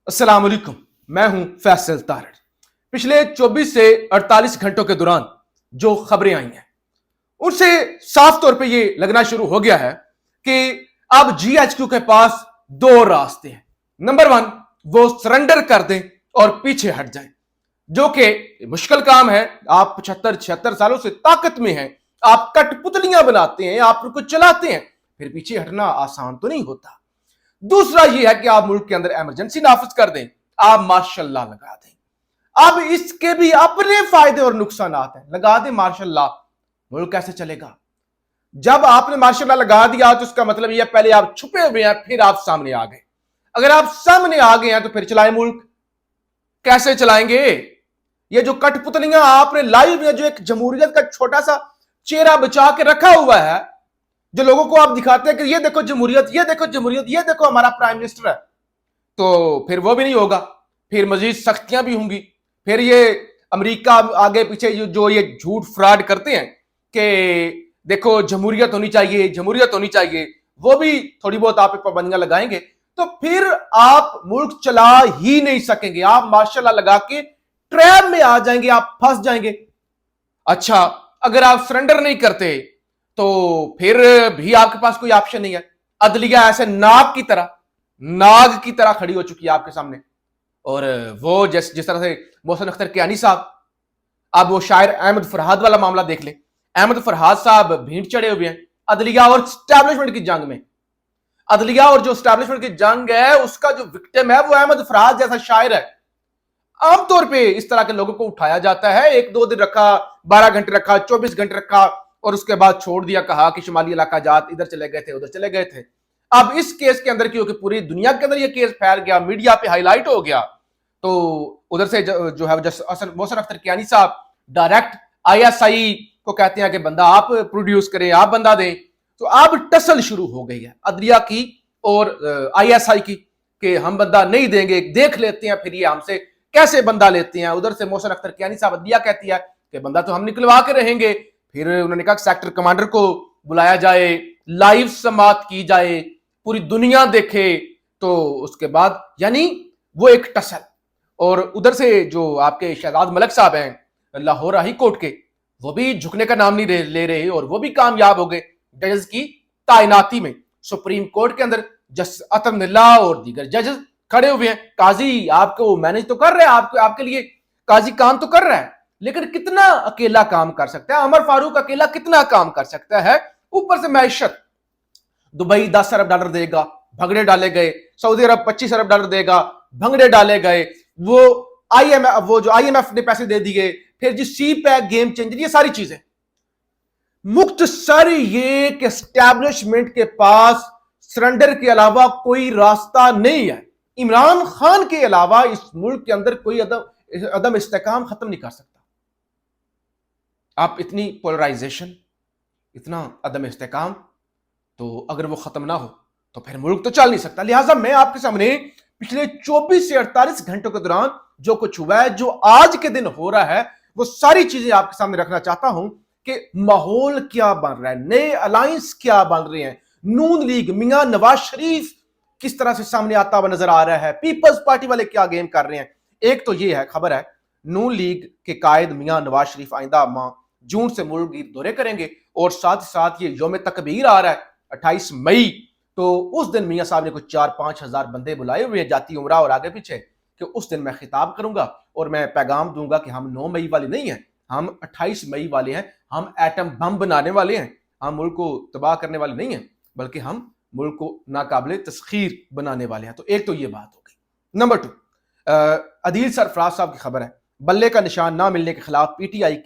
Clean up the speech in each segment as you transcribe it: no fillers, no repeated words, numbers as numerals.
अस्सलाम वालेकुम। मैं हूं फैसल तारड़। पिछले 24 से 48 घंटों के दौरान जो खबरें आई हैं उनसे साफ तौर पे ये लगना शुरू हो गया है कि अब जीएचक्यू के पास दो रास्ते हैं। नंबर वन, वो सरेंडर कर दें और पीछे हट जाएं, जो कि मुश्किल काम है। आप 75-76 सालों से ताकत में हैं, आप कठपुतलियां बनाते हैं, आप उनको चलाते हैं, फिर पीछे हटना आसान तो नहीं होता। दूसरा यह है कि आप मुल्क के अंदर इमरजेंसी नाफिज कर दें, आप मार्शल लॉ लगा दें। अब इसके भी अपने फायदे और नुकसान हैं। लगा दें मार्शल लॉ, मुल्क कैसे चलेगा? जब आपने मार्शल लॉ लगा दिया तो उसका मतलब यह पहले आप छुपे हुए हैं, फिर आप सामने आ गए। अगर आप सामने आ गए हैं तो फिर चलाएं मुल्क, कैसे चलाएंगे? ये जो कठपुतलियां आपने लाइव में, जो एक जमहूरियत का छोटा सा चेहरा बचा के रखा हुआ है, जो लोगों को आप दिखाते हैं कि ये देखो जमहूरियत, ये देखो जमहूरियत, ये देखो हमारा प्राइम मिनिस्टर है, तो फिर वो भी नहीं होगा। फिर मजीद सख्तियां भी होंगी। फिर ये अमेरिका आगे पीछे जो ये झूठ फ्रॉड करते हैं कि देखो जमहूरियत होनी चाहिए, जमहूरियत होनी चाहिए, वो भी थोड़ी बहुत आप पाबंदियां लगाएंगे तो फिर आप मुल्क चला ही नहीं सकेंगे। आप मार्शल लॉ लगा के ट्रैप में आ जाएंगे, आप फंस जाएंगे। अच्छा, अगर आप सरेंडर नहीं करते तो फिर भी आपके पास कोई ऑप्शन नहीं है। अदलिया ऐसे नाग की तरह खड़ी हो चुकी है आपके सामने। और वो जिस तरह से मोहसिन अख्तर कियानी साहब, अब वो शायर अहमद फरहाद वाला मामला देख ले। अहमद फरहाद साहब भीड़ चढ़े हुए हैं अदलिया और स्टैब्लिशमेंट की जंग में। अदलिया और जो स्टैब्लिशमेंट की जंग है उसका जो विक्टिम है वो अहमद फरहाद जैसा शायर है। आमतौर पे इस तरह के लोगों को उठाया जाता है, 1-2 दिन रखा, 12 घंटे रखा, 24 घंटे रखा और उसके बाद छोड़ दिया, कहा कि शुमाली इलाका जात इधर चले गए थे, उधर चले गए थे। अब इस केस के अंदर क्योंकि पूरी दुनिया के अंदर ये केस फैल गया, मीडिया पे हाईलाइट हो गया, तो उधर से जो है मोहसिन अख्तर कियानी साहब डायरेक्ट आईएसआई को कहते हैं कि बंदा आप प्रोड्यूस करें, आप बंदा दें। तो अब टसल शुरू हो गई है अदलिया की और आईएसआई की कि हम बंदा नहीं देंगे, देख लेते हैं फिर ये हमसे कैसे बंदा लेते हैं। उधर से मोहसिन अख्तर कियानी साहब अदलिया कहती है कि बंदा तो हम निकलवा के रहेंगे। फिर उन्होंने कहा सेक्टर कमांडर को बुलाया जाए, लाइव समात की जाए, पूरी दुनिया देखे। तो उसके बाद यानी वो एक टसल। और उधर से जो आपके शहजाद मलिक साहब हैं लाहौर हाई कोर्ट के, वो भी झुकने का नाम नहीं ले रहे और वो भी कामयाब हो गए जजेस की तैनाती में। सुप्रीम कोर्ट के अंदर जस्टिस अतर निल्ला और दीगर जजेस खड़े हुए हैं। काजी आपको मैनेज तो कर रहे हैं, आपके लिए काजी काम तो कर रहा है, लेकिन कितना अकेला काम कर सकता है? अमर फारूक अकेला कितना काम कर सकता है? ऊपर से मैशत, दुबई 10 अरब डॉलर देगा, भंगड़े डाले गए। सऊदी अरब 25 अरब डॉलर देगा, भंगड़े डाले गए। वो आईएमएफ ने पैसे दे दिए। फिर जी सी पैक, गेम चेंजर, ये सारी चीजें। मुख्तसर ये कि एस्टैब्लिशमेंट के पास सरेंडर के अलावा कोई रास्ता नहीं है। इमरान खान के अलावा इस मुल्क के अंदर कोई अदम इस्तेकाम खत्म नहीं कर सकता। आप इतनी पोलराइजेशन, इतना अदम इस्तेकाम, तो अगर वो खत्म ना हो तो फिर मुल्क तो चल नहीं सकता। लिहाजा मैं आपके सामने पिछले 24 से 48 घंटों के दौरान जो कुछ हुआ है, जो आज के दिन हो रहा है, वो सारी चीजें आपके सामने रखना चाहता हूं कि माहौल क्या बन रहा है, नए अलायंस क्या बन रहे हैं। नून लीग, मियां नवाज शरीफ किस तरह से सामने आता हुआ नजर आ रहा है, पीपल्स पार्टी वाले क्या गेम कर रहे हैं। एक तो ये है खबर है, नून लीग के कायद मियां नवाज शरीफ आइंदा माह जून से मुल्क गिर दौरे करेंगे और साथ साथ ये यौम तकबीर आ रहा है 28 मई। तो उस दिन मियां साहब ने कुछ 4-5 हजार बंदे बुलाए हुए हैं, जाती उमरा और आगे पीछे, कि उस दिन मैं खिताब करूंगा और मैं पैगाम दूंगा कि हम 9 मई वाले नहीं हैं, हम 28 मई वाले हैं। हम एटम बम बनाने वाले हैं, हम मुल्क को तबाह करने वाले नहीं हैं, बल्कि हम मुल्क को नाकाबिले तस्खीर बनाने वाले हैं। तो एक तो ये बात हो गई। नंबर 2, अदील सरफराज साहब की खबर है, बल्ले का निशान ना मिलने के खिलाफ पीटीआई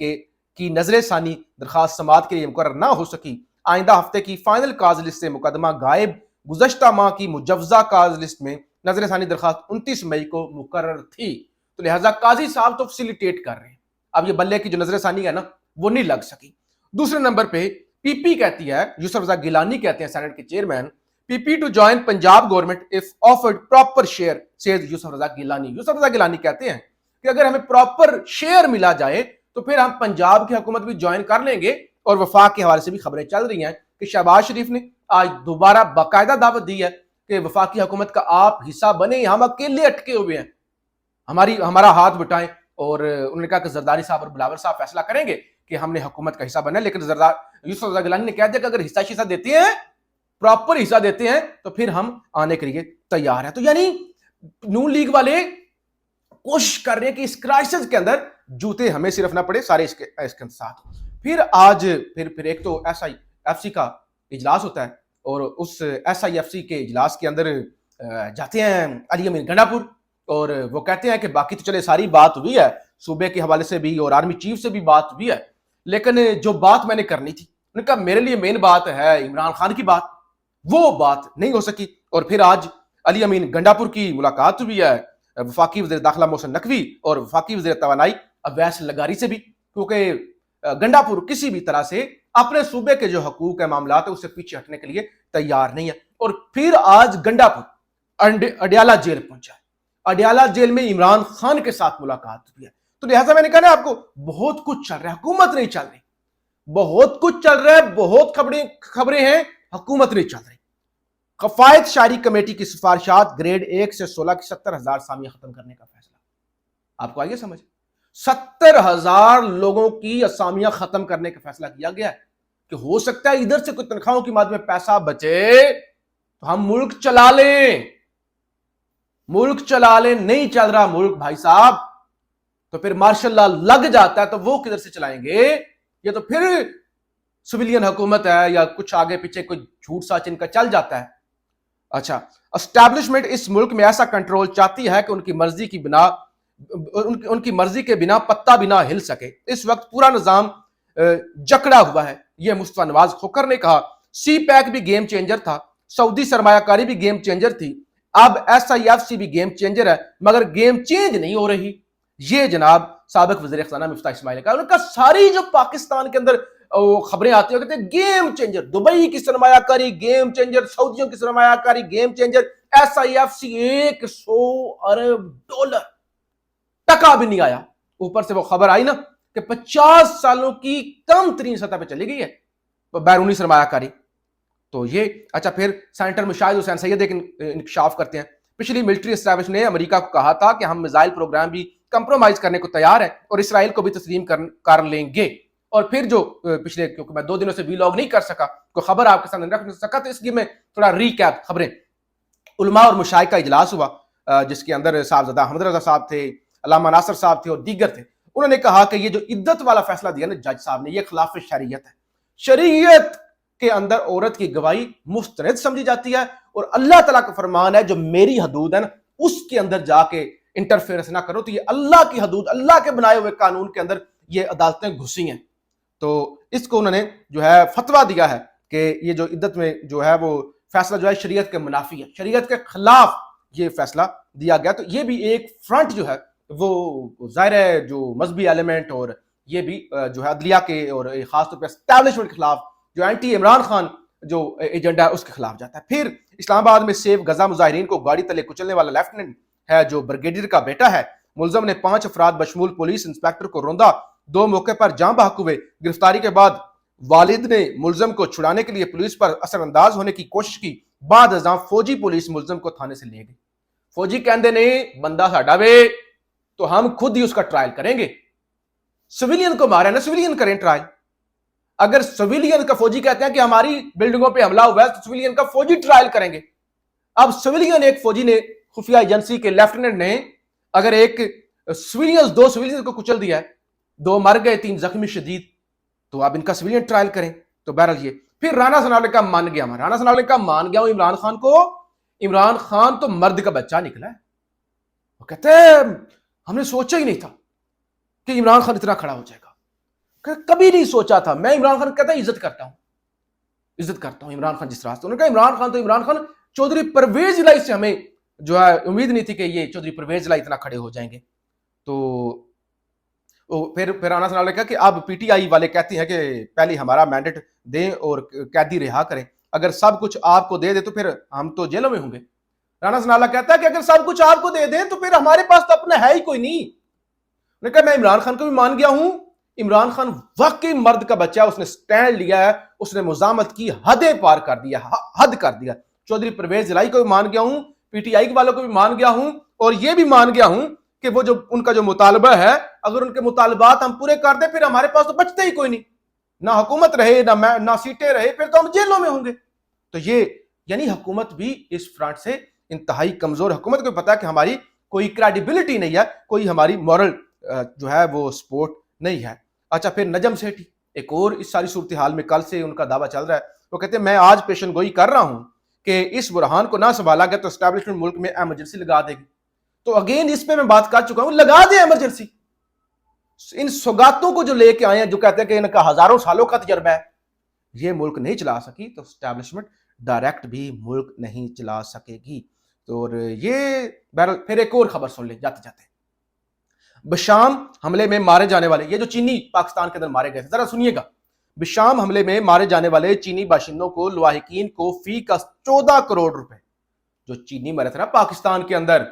की नजर सानी दरखास्त समात के लिए मुकर्रर ना हो सकी। आइंदा हफ्ते की फाइनल काज लिस्ट से मुकदमा गायब। गुज़श्ता माह की मुजव्जा काज लिस्ट में नजर सानी दरखास्त 29 मई को मुकर्रर थी। तो लिहाजा काजी साहब तो फैसिलिटेट कर रहे हैं। अब ये बल्ले की जो नजर सानी है ना, वो नहीं लग सकी। दूसरे नंबर पे पीपी कहती है, यूसुफ रजा गिलानी कहते हैं सेनेट के chairman, PP to join Punjab government if offered proper share, says Yusuf Raza Gilani. Yusuf Raza Gilani कहते हैं कि अगर हमें प्रॉपर शेयर मिला जाए तो फिर हम पंजाब की हुकूमत भी ज्वाइन कर लेंगे। और वफाक के हवाले से भी खबरें चल रही हैं कि शहबाज शरीफ ने आज दोबारा बाकायदा दावत दी है کہ وفاقی حکومت کا آپ حصہ بنے, ہم اکیلے اٹکے ہوئے ہیں, ہمارا ہاتھ بٹائیں. اور انہوں نے کہا کہ زرداری صاحب اور بلاول صاحب فیصلہ کریں گے کہ ہم نے حکومت کا حصہ بننا ہے, لیکن یوسف رضا گیلانی نے کہہ دیا کہ اگر حصہ دیتے ہیں, پراپر حصہ دیتے ہیں, تو پھر ہم آنے کے لیے تیار ہیں. تو یعنی نون لیگ والے کوشش کر رہے ہیں کہ اس کرائسس کے اندر جوتے ہمیں صرف نہ پڑے, سارے اس کے ساتھ. پھر آج پھر ایک تو ایس آئی ایف سی کا اجلاس ہوتا ہے, اور اس ایس آئی ایف سی کے اجلاس کے اندر جاتے ہیں علی امین گنڈا پور, اور وہ کہتے ہیں کہ باقی تو چلے ساری بات ہوئی ہے, صوبے کے حوالے سے بھی اور آرمی چیف سے بھی بات ہوئی ہے, لیکن جو بات میں نے کرنی تھی, انہوں نے کہا میرے لیے مین بات ہے عمران خان کی بات, وہ بات نہیں ہو سکی. اور پھر آج علی امین گنڈا پور کی ملاقات ہوئی ہے وفاقی وزیر داخلہ محسن نقوی اور وفاقی وزیر توانائی اویس لغاری سے بھی, کیونکہ گنڈا پور کسی بھی طرح سے اپنے صوبے کے جو حقوق کے معاملات ہیں اس سے پیچھے ہٹنے کے لیے تیار نہیں ہے. اور پھر آج گنڈا پور اڈیالہ جیل پہنچا ہے, اڈیالہ جیل میں عمران خان کے ساتھ ملاقات ہوئی ہے. تو لہٰذا میں نے کہا نا آپ کو, بہت کچھ چل رہا ہے, حکومت نہیں چل رہی, بہت کچھ چل رہا ہے, بہت خبریں ہیں, حکومت نہیں چل رہی. کفایت شاعری کمیٹی کی سفارشات گریڈ 1 سے 16 کی 70,000 اسامیاں ختم کرنے کا فیصلہ. آپ کو آئیے سمجھ, 70,000 لوگوں کی اسامیاں ختم کرنے کا فیصلہ کیا گیا ہے کہ ہو سکتا ہے ادھر سے کوئی تنخواہوں کی مد میں پیسہ بچے تو ہم ملک چلا لیں. نہیں چل رہا ملک بھائی صاحب, تو پھر مارشل لا لگ جاتا ہے تو وہ کدھر سے چلائیں گے؟ یہ تو پھر سویلین حکومت ہے یا کچھ آگے پیچھے کوئی جھوٹ ساچ ان کا چل جاتا ہے. اچھا, اسٹیبلشمنٹ اس ملک میں ایسا کنٹرول چاہتی ہے کہ ان کی مرضی کے بنا پتا بھی نہ ہل سکے. اس وقت پورا نظام جکڑا ہوا ہے, یہ مصطفیٰ نواز کھوکھر نے کہا. سی پیک بھی گیم چینجر تھا, سعودی سرمایہ کاری بھی گیم چینجر تھی, اب ایس آئی ایف سی بھی گیم چینجر ہے, مگر گیم چینج نہیں ہو رہی. یہ جناب سابق وزیر خزانہ مفتاح اسماعیل نے کہا. ان کا ساری جو پاکستان کے اندر خبریں آتی ہیں, کہتے ہیں گیم چینجر, دبئی کی سرمایہ کاری گیم چینجر, سعودیوں کی سرمایہ کاری game changer, S I F C 100 ارب ڈالر ٹکا بھی نہیں آیا. اوپر سے وہ خبر آئی نا کہ 50 سالوں کی کم ترین سطح پہ چلی گئی ہے بیرونی سرمایہ کاری. تو یہ اچھا, پھر سینیٹر مشاہد حسین سید ایک انکشاف کرتے ہیں. پچھلی ملٹری اسٹیبلشمنٹ نے امریکہ کو کہا تھا کہ ہم میزائل پروگرام بھی کمپرومائز کرنے کو تیار ہیں اور اسرائیل کو بھی تسلیم کر لیں گے. اور پھر جو پچھلے, کیونکہ میں 2 دنوں سے ویلاگ نہیں کر سکا, کوئی خبر آپ کے سامنے رکھ نہیں سکا, تو اس لیے میں تھوڑا ریکیپ خبریں. علماء اور مشائخ کا اجلاس ہوا جس کے اندر صاحبزادہ احمد رضا صاحب تھے, علامہ ناصر صاحب تھے اور دیگر تھے. انہوں نے کہا کہ یہ جو عدت والا فیصلہ دیا نا جج صاحب نے, یہ خلاف شریعت ہے. شریعت کے اندر عورت کی گواہی مستند سمجھی جاتی ہے, اور اللہ تعالیٰ کا فرمان ہے جو میری حدود ہے نا اس کے اندر جا کے انٹرفیئرنس نہ کرو. تو یہ اللہ کی حدود, اللہ کے بنائے ہوئے قانون کے اندر یہ عدالتیں گھسی ہیں. تو اس کو انہوں نے جو ہے فتویٰ دیا ہے کہ یہ جو عدت میں جو ہے وہ فیصلہ جو ہے شریعت کے منافی ہے, شریعت کے خلاف یہ فیصلہ دیا گیا. تو یہ بھی ایک فرنٹ جو ہے وہ ظاہر ہے جو مذہبی ایلیمنٹ, اور یہ بھی جو ہے عدلیہ کے اور خاص طور پہ اسٹیبلشمنٹ کے خلاف جو اینٹی عمران خان جو ایجنڈا ہے اس کے خلاف جاتا ہے. پھر اسلام آباد میں سیف غزہ مظاہرین کو گاڑی تلے کچلنے والا لیفٹیننٹ ہے جو بریگیڈیئر کا بیٹا ہے. ملزم نے 5 افراد بشمول پولیس انسپیکٹر کو روندا, 2 موقع پر جاں بحق ہوئے. گرفتاری کے بعد والد نے ملزم کو چھڑانے کے لیے پولیس پر اثر انداز ہونے کی کوشش کی. بعد ازاں فوجی پولیس ملزم کو تھانے سے لے گئی. فوجی کہندے نے بندہ ساڈا وے تو ہم خود ہی اس کا ٹرائل کریں گے. سویلین کو مارا ہے نا, سویلین کریں ٹرائل. اگر سویلین کا فوجی کہتے ہیں کہ ہماری بلڈنگوں پہ حملہ ہوا ہے تو سویلین کا فوجی ٹرائل کریں گے. اب سویلین ایک فوجی نے, خفیہ ایجنسی کے لیفٹیننٹ نے اگر ایک سویلینز 2 سویلینز کو کچل دیا ہے, 2 مر گئے 3 زخمی شدید, تو اب ان کا سویلین ٹرائل کریں. تو بہرحال یہ پھر رانا ثناءاللہ کا مان گیا, رانا ثناءاللہ کا مان گیا عمران خان کو. عمران خان تو مرد کا بچہ نکلا ہے. وہ کہتے ہیں ہم نے سوچا ہی نہیں تھا کہ عمران خان اتنا کھڑا ہو جائے گا, کبھی نہیں سوچا تھا. میں عمران خان کہتا ہوں عزت کرتا ہوں عمران خان جس طرح سے. انہوں نے کہا عمران خان چودھری پرویز الہی سے ہمیں جو ہے امید نہیں تھی کہ یہ چودھری پرویز الہی اتنا کھڑے ہو جائیں گے. تو پھر رانا ثناءاللہ نے کہا کہ اب پی ٹی آئی والے کہتے ہیں کہ پہلے ہمارا مینڈیٹ دیں اور قیدی رہا کریں, اگر سب کچھ آپ کو دے دے تو پھر ہم تو جیلوں میں ہوں گے. رانا ثناءاللہ کہتا ہے کہ اگر سب کچھ آپ کو دے دیں تو پھر ہمارے پاس تو اپنا ہے ہی کوئی نہیں. انہوں نے کہا میں عمران خان کو بھی مان گیا ہوں, عمران خان واقعی مرد کا بچہ ہے, اس نے سٹینڈ لیا ہے, اس نے مزاحمت کی, حدیں پار کر دیا, حد کر دیا. चौधरी परवेज इलाही को भी मान गया हूं, पीटीआई वालों को भी मान गया हूं, और ये भी मान गया हूं कि वो जो उनका जो मुतालबा है, अगर उनके मुतालबात हम पूरे कर दें फिर हमारे पास तो बचते ही कोई नहीं, ना हुकूमत रहे ना सीटें रहे, फिर तो हम जेलों में होंगे। तो ये यानी हुकूमत भी इस फ्रंट से इंतहाई कमजोर, हुकूमत को पता है कि हमारी कोई क्रेडिबिलिटी नहीं है, कोई हमारी मॉरल जो है वो सपोर्ट नहीं है। अच्छा, फिर नजम सेठी एक और इस सारी सूरत हाल में कल से उनका दावा चल रहा है, वो कहते हैं मैं आज पेशन गोई कर रहा हूं कि इस बुरहान को ना संभाला गया तो एस्टैब्लिशमेंट मुल्क में एमरजेंसी लगा देगी। तो अगेन इस पे मैं बात कर चुका हूं, लगा दे एमरजेंसी। इन सौगातों को जो लेके आए हैं, जो कहते हैं कि इनका हजारों सालों का तजर्बा है, ये मुल्क नहीं चला सकी तो एस्टैब्लिशमेंट डायरेक्ट भी मुल्क नहीं चला सकेगी। तो ये बहरहाल, फिर एक और खबर सुन ले जाते जाते, बशाम हमले में मारे जाने वाले, ये जो चीनी पाकिस्तान के अंदर मारे गए थे, जरा सुनिएगा। बशाम हमले में मारे जाने वाले चीनी बाशिंदों को लवाहिकीन को फी का 14 करोड़ रुपए, जो चीनी मरे थे ना पाकिस्तान के अंदर,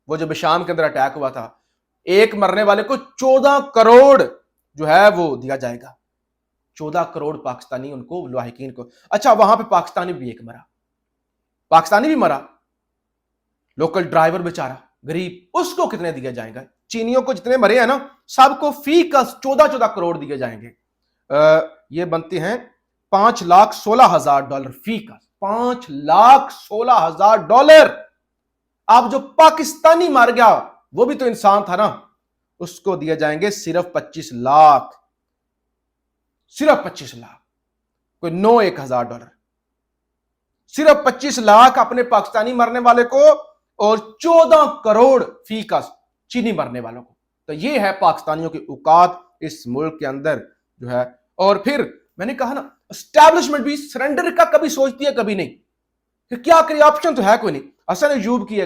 वो जो बशाम के अंदर अटैक हुआ था, एक मरने वाले को 14 करोड़ जो है वो दिया जाएगा। 14 करोड़ पाकिस्तानी उनको लवाहिकीन को। अच्छा, वहां पे पाकिस्तानी भी एक मरा, पाकिस्तानी भी मरा, लोकल ड्राइवर बेचारा गरीब, उसको कितने दिया जाएगा? चीनियों को जितने मरे हैं ना, सबको फी का 14 करोड़ दिए जाएंगे। ये बनते हैं $5,16,000 फी का, $5,16,000। अब जो पाकिस्तानी मर गया वो भी तो इंसान था ना, उसको दिए जाएंगे सिर्फ 25 लाख, सिर्फ 25 लाख, कोई $9,000, सिर्फ 25 लाख अपने पाकिस्तानी मरने वाले को और 14 करोड़ फी का चीनी मरने वालों को। तो ये है पाकिस्तानियों की औकात इस मुल्क के अंदर जो है। और फिर मैंने कहा ना, एस्टैब्लिशमेंट भी सरेंडर का कभी सोचती है कभी नहीं, कि क्या करिए, ऑप्शन तो है कोई नहीं। हसन अयूब की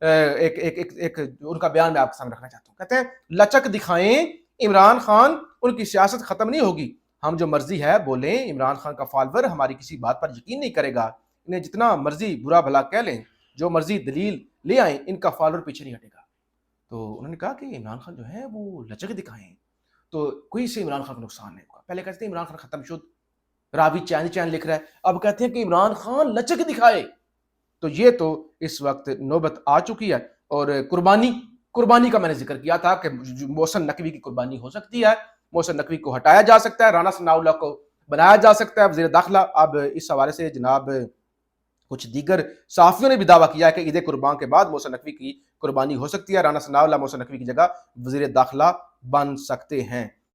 एक उनका बयान मैं आपके सामने रखना चाहता हूं। कहते हैं लचक दिखाएं, इमरान खान, उनकी सियासत खत्म नहीं होगी, हम जो मर्जी है बोलें, इमरान खान का फॉलोवर हमारी किसी बात पर यकीन नहीं करेगा, इन्हें जितना मर्जी बुरा भला कह लें, जो मर्जी दलील ले आए, इनका फॉलोवर पीछे नहीं हटेगा। तो उन्होंने कहा कि इमरान खान जो है वो लचक दिखाएं तो कोई से इमरान खान को नुकसान नहीं होगा। पहले कहते हैं इमरान खान खत्म शुद्ध, रावी चैन लिख रहा है, अब कहते हैं कि इमरान खान लचक दिखाए। तो ये तो इस वक्त नौबत आ चुकी है। और कुर्बानी का मैंने जिक्र किया था कि मोहसिन नकवी की कुर्बानी हो सकती है, मोहसिन नकवी को हटाया जा सकता है, राना सनाउल्लाह को बनाया जा सकता है वज़ीर दाखिला। अब इस हवाले से जनाब कुछ दीगर सहाफ़ियों ने भी दावा किया है कि ईद कुर्बान के बाद मोहसिन नकवी की कुर्बानी हो सकती है, राना सनाउल्लाह मोहसिन नकवी की जगह वज़ीर दाखिला बन सकते हैं।